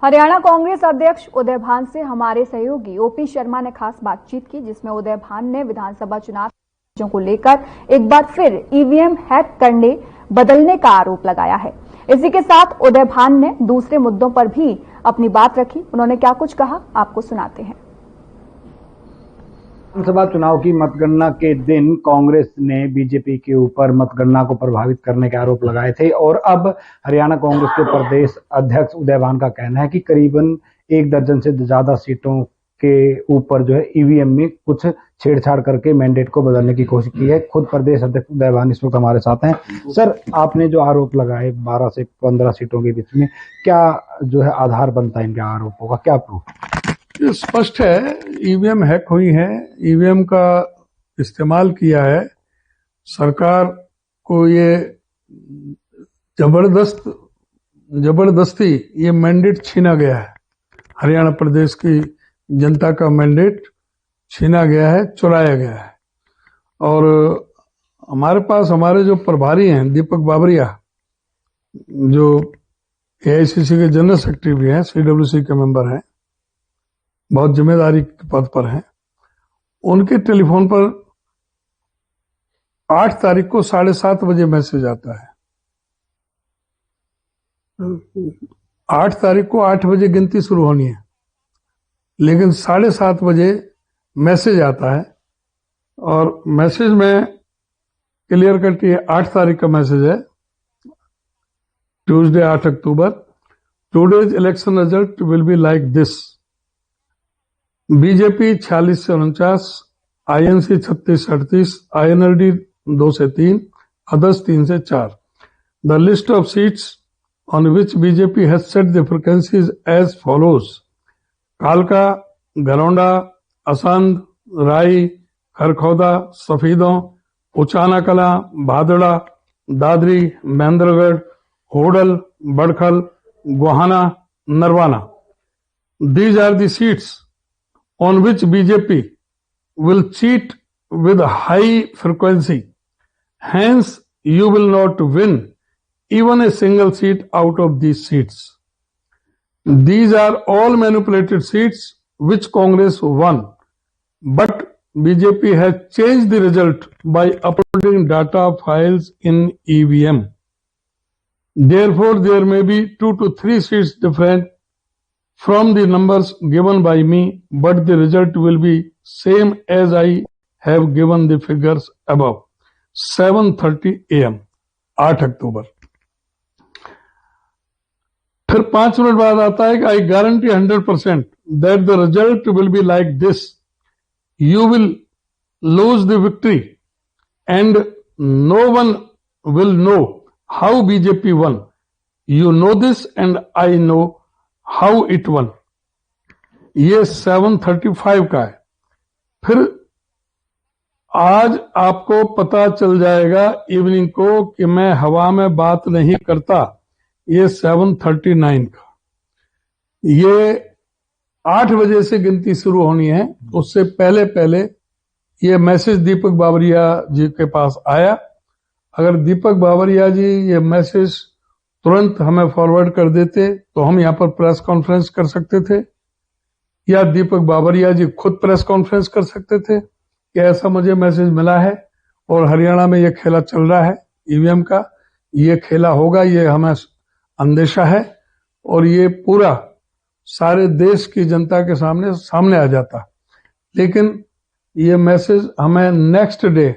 हरियाणा कांग्रेस अध्यक्ष उदय भान से हमारे सहयोगी ओपी शर्मा ने खास बातचीत की, जिसमें उदय भान ने विधानसभा चुनाव को लेकर एक बार फिर ईवीएम हैक करने बदलने का आरोप लगाया है। इसी के साथ उदय भान ने दूसरे मुद्दों पर भी अपनी बात रखी। उन्होंने क्या कुछ कहा, आपको सुनाते हैं। विधानसभा चुनाव की मतगणना के दिन कांग्रेस ने बीजेपी के ऊपर मतगणना को प्रभावित करने के आरोप लगाए थे और अब हरियाणा कांग्रेस के प्रदेश अध्यक्ष उदय भान का कहना है कि करीबन 1 दर्जन से ज्यादा सीटों के ऊपर जो है ईवीएम में कुछ छेड़छाड़ करके मैंडेट को बदलने की कोशिश की है। खुद प्रदेश अध्यक्ष उदय भान इस वक्त हमारे साथ हैं। सर, आपने जो आरोप लगाए 12 से 15 सीटों के बीच में, क्या जो है आधार बनता है इनके आरोपों का, क्या प्रूफ? ये स्पष्ट है, ईवीएम हैक हुई है, ईवीएम का इस्तेमाल किया है। सरकार को ये जबरदस्ती ये मैंडेट छीना गया है। हरियाणा प्रदेश की जनता का मैंडेट छीना गया है, चुराया गया है। और हमारे पास हमारे जो प्रभारी हैं दीपक बाबरिया, जो एआईसीसी के जनरल सेक्रेटरी भी हैं, सीडब्ल्यूसी के मेंबर हैं, बहुत जिम्मेदारी के पद पर हैं, उनके टेलीफोन पर 8 तारीख को 7:30 बजे मैसेज आता है। 8 तारीख को 8 बजे गिनती शुरू होनी है, लेकिन 7:30 बजे मैसेज आता है। और मैसेज में क्लियर कट ये 8 तारीख का मैसेज है, Tuesday 8 October, today's election result will be like this: BJP 46 से 49, आईएनसी 36 से 38, आईएनएलडी 2 से 3, अदर्स 3 से 4। The list of seats on which BJP has set the frequencies as follows: कालका, गरौंडा, असंध, राई, खरखौदा, सफीदों, उचाना कला, भादड़ा, Dadri, Mahendragarh, Hodal, Badkhal, Gohana, Narwana. These are the seats on which BJP will cheat with high frequency. Hence, you will not win even a single seat out of these seats. These are all manipulated seats which Congress won, but BJP has changed the result by uploading data files in EVM. Therefore, there may be 2 to 3 seats different from the numbers given by me, but the result will be same as I have given the figures above. 7:30 AM 8 अक्टूबर। फिर 5 minute बाद आता है कि I guarantee 100% that the result will be like this: you will lose the victory and no one will know how BJP won. You know this and I know how it won. ये 7:35 का है। फिर आज आपको पता चल जाएगा evening को कि मैं हवा में बात नहीं करता। ये 7:39 का। ये 8 बजे से गिनती शुरू होनी है, उससे पहले पहले ये मैसेज दीपक बाबरिया जी के पास आया। अगर दीपक बाबरिया जी ये मैसेज तुरंत हमें फॉरवर्ड कर देते तो हम यहाँ पर प्रेस कॉन्फ्रेंस कर सकते थे, या दीपक बाबरिया जी खुद प्रेस कॉन्फ्रेंस कर सकते थे कि ऐसा मुझे मैसेज मिला है और हरियाणा में ये खेला चल रहा है ईवीएम का, ये खेला होगा, ये हमें अंदेशा है, और ये पूरा सारे देश की जनता के सामने आ जाता। लेकिन ये मैसेज हमें नेक्स्ट डे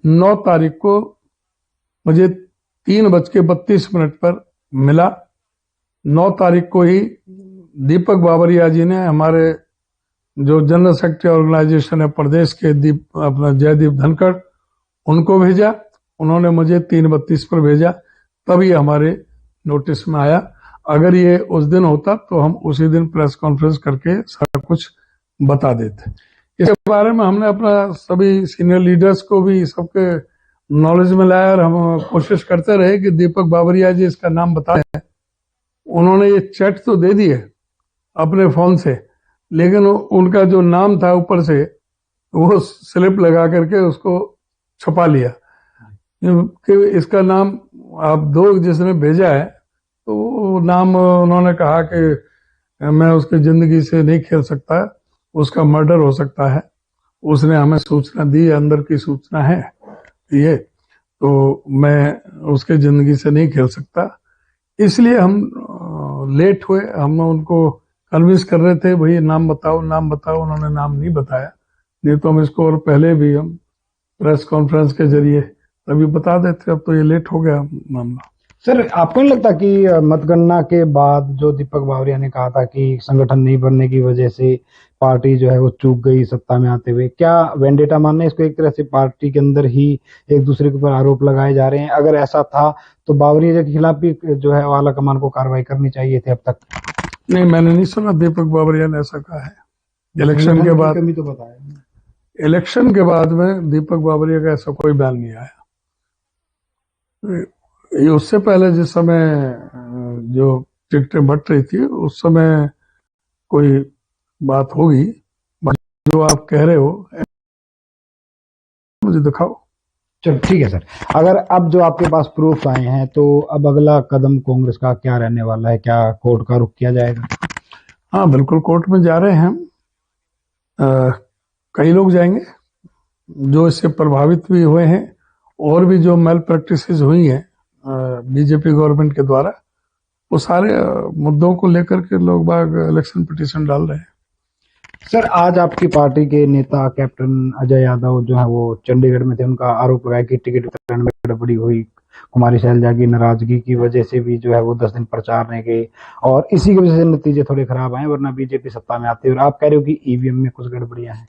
9 तारीख को मुझे 3:32 पर मिला। 9 तारीख को ही दीपक बाबरिया जी ने, हमारे जो जनरल सेक्रेटरी ऑर्गेनाइजेशन है प्रदेश के, अपना जयदीप धनखड़, उनको भेजा। उन्होंने मुझे 3:32 पर भेजा, तब ये हमारे नोटिस में आया। अगर ये उस दिन होता तो हम उसी दिन प्रेस कॉन्फ्रेंस करके सारा कुछ बता देते। इसके बारे में हमने अपना सभी सीनियर लीडर्स को भी सबके नॉलेज में लाया और हम कोशिश करते रहे कि दीपक बाबरिया जी इसका नाम बताएं। उन्होंने ये चैट तो दे दिए अपने फोन से, लेकिन उनका जो नाम था ऊपर से वो स्लिप लगा करके उसको छुपा लिया कि इसका नाम आप दो जिसने भेजा है, तो वो नाम उन्होंने कहा कि मैं उसकी जिंदगी से नहीं खेल सकता, उसका मर्डर हो सकता है, उसने हमें सूचना दी, अंदर की सूचना है ये, तो मैं उसके जिंदगी से नहीं खेल सकता। इसलिए हम लेट हुए, हम उनको कन्विंस कर रहे थे, भाई नाम बताओ नाम बताओ, उन्होंने नाम नहीं बताया, नहीं तो हम इसको और पहले भी हम प्रेस कॉन्फ्रेंस के जरिए तभी बता देते, अब तो ये लेट हो गया मामला। सर, आपको नहीं लगता कि मतगणना के बाद जो दीपक बावरिया ने कहा था कि संगठन नहीं बनने की वजह से पार्टी जो है वो चूक गई सत्ता में आते हुए, क्या वेंडेटा मानने इसको? एक तरह से पार्टी के अंदर ही एक दूसरे के ऊपर आरोप लगाए जा रहे हैं। अगर ऐसा था तो बावरिया के खिलाफ भी जो है आला कमान को कार्रवाई करनी चाहिए थी अब तक। नहीं, मैंने नहीं सुना दीपक बावरिया ने ऐसा कहा है। इलेक्शन के बाद, कमी तो बताया, इलेक्शन के बाद में दीपक बावरिया का ऐसा कोई बयान नहीं आया। ये उससे पहले जिस समय जो टिकटें बट रही थी उस समय कोई बात होगी, जो आप कह रहे हो मुझे दिखाओ। चलो ठीक है सर। अगर अब जो आपके पास प्रूफ आए हैं तो अब अगला कदम कांग्रेस का क्या रहने वाला है? क्या कोर्ट का रुख किया जाएगा? हाँ बिल्कुल, कोर्ट में जा रहे हैं हम। कई लोग जाएंगे जो इससे प्रभावित भी हुए हैं, और भी जो मेल प्रैक्टिसेस हुई हैं बीजेपी गवर्नमेंट के द्वारा, वो सारे मुद्दों को लेकर के लोग बाग इलेक्शन पिटीशन डाल रहे हैं। सर, आज आपकी पार्टी के नेता कैप्टन अजय यादव जो है वो चंडीगढ़ में थे, उनका आरोप लगाया कि टिकट वितरण में गड़बड़ी हुई, कुमारी शैलजा की नाराजगी की वजह से भी जो है वो 10 दिन प्रचार नहीं गए, और इसी की वजह से नतीजे थोड़े खराब आए, वरना बीजेपी सत्ता में आती है। और आप कह रहे हो कि ईवीएम में कुछ गड़बड़ियां हैं।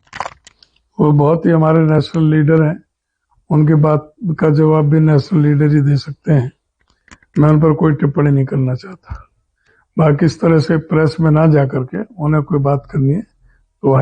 वो बहुत ही हमारे नेशनल लीडर हैं, उनकी बात का जवाब भी नेशनल लीडर ही दे सकते हैं, मैं उन पर कोई टिप्पणी नहीं करना चाहता। बाकी इस तरह से प्रेस में ना जा करके उन्हें कोई बात करनी है